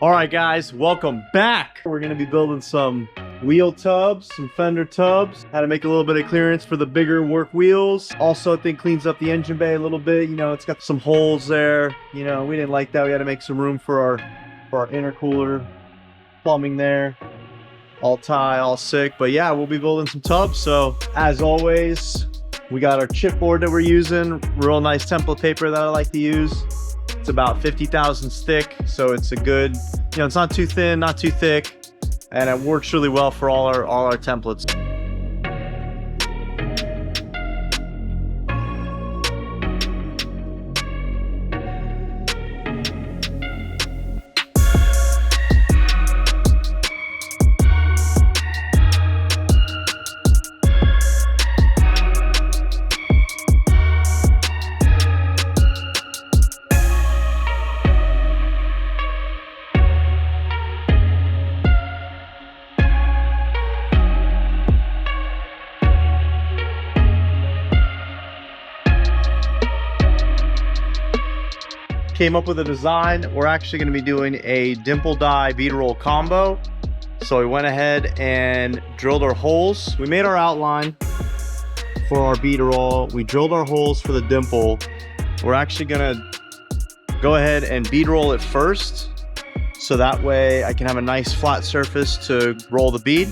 All right, guys, welcome back. We're gonna be building some wheel tubs, some fender tubs. Had to make a little bit of clearance for the bigger work wheels. Also, I think cleans up the engine bay a little bit. You know, it's got some holes there. You know, we didn't like that. We had to make some room for our intercooler, plumbing there. All tie, all sick. But yeah, we'll be building some tubs. So as always, we got our chipboard that we're using. Real nice template paper that I like to use. It's about 50 thousandths thick, so it's a good, you know, it's not too thin, not too thick, and it works really well for all our templates. Came up with a design. We're actually going to be doing a dimple die bead roll combo. So we went ahead and drilled our holes. We made our outline for our bead roll. We drilled our holes for the dimple. We're actually going to go ahead and bead roll it first, so that way I can have a nice flat surface to roll the bead.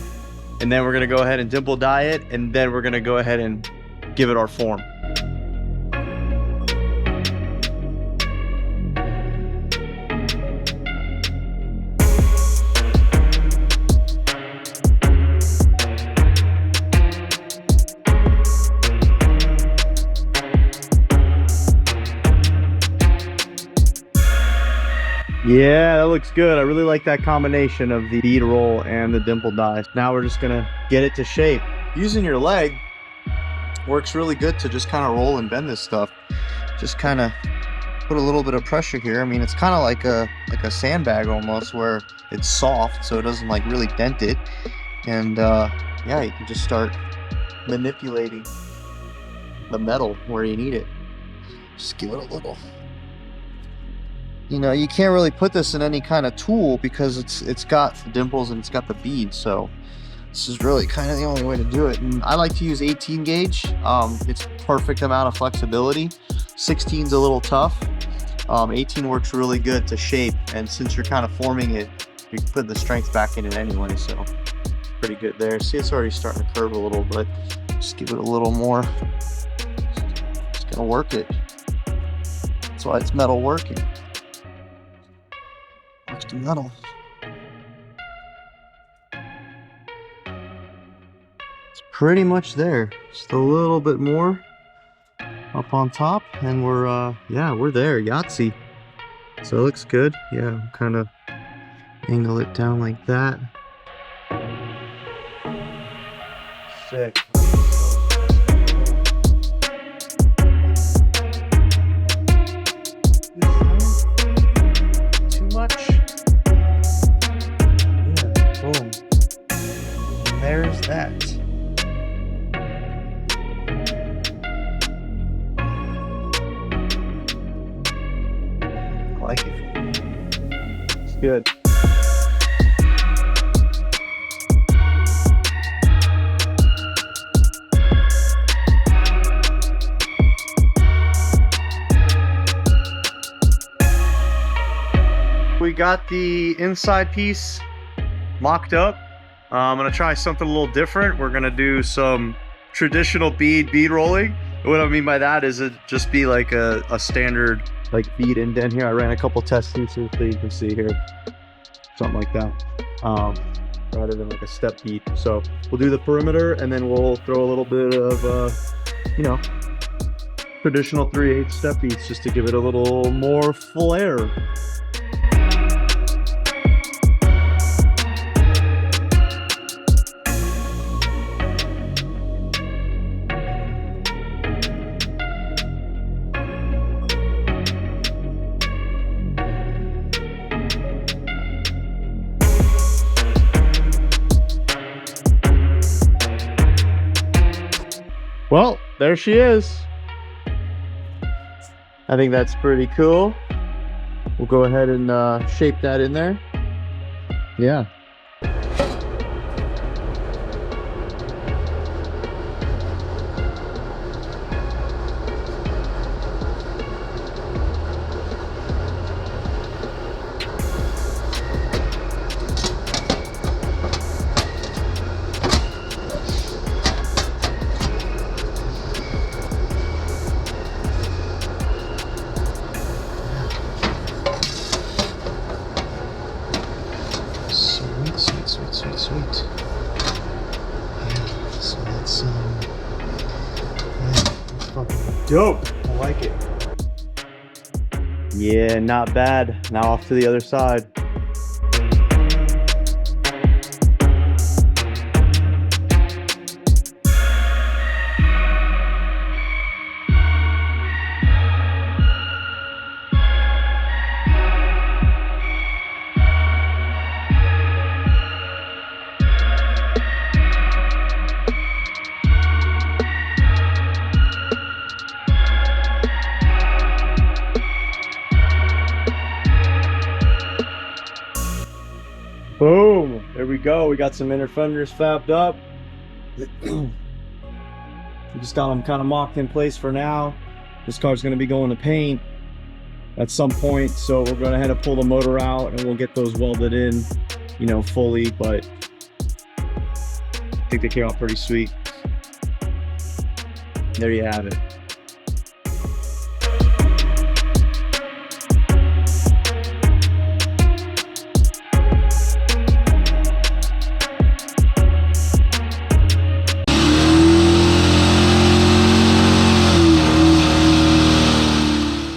And then we're going to go ahead and dimple die it, and then we're going to go ahead and give it our form. Yeah, that looks good. I really like that combination of the bead roll and the dimple die. Now we're just gonna get it to shape. Using your leg works really good to just kind of roll and bend this stuff. Just kind of put a little bit of pressure here. I mean, it's kind of like a sandbag almost, where it's soft, so it doesn't like really dent it. And yeah, you can just start manipulating the metal where you need it. Just give it a little. You know, you can't really put this in any kind of tool because it's got the dimples and it's got the beads, so this is really kind of the only way to do it. And I like to use 18 gauge. It's perfect amount of flexibility. 16's a little tough. 18 works really good to shape, and since you're kind of forming it, you put the strength back in it anyway, so pretty good there. See, it's already starting to curve a little, but just give it a little more. Just gonna work it. That's why it's metal working. The metal. It's pretty much there. Just a little bit more up on top, and we're yeah, we're there. Yahtzee. So it looks good. Yeah, kind of angle it down like that. Sick. Too much. Boom. There's that. I like it. It's good. We got the inside piece mocked up. I'm gonna try something a little different. We're gonna do some traditional bead rolling. What I mean by that is it just be like a standard like bead indent here. I ran a couple test pieces so you can see here, something like that, rather than like a step bead. So we'll do the perimeter, and then we'll throw a little bit of you know, traditional 3/8 step beads just to give it a little more flair. Well, there she is. I think that's pretty cool. We'll go ahead and shape that in there. Yeah. Sweet. Yeah, so that's fucking dope. I like it. Yeah, not bad. Now off to the other side. Boom! There we go. We got some inner fenders fabbed up. We just got them kind of mocked in place for now. This car's going to be going to paint at some point, so we're going to have to pull the motor out and we'll get those welded in, you know, fully. But I think they came out pretty sweet. There you have it.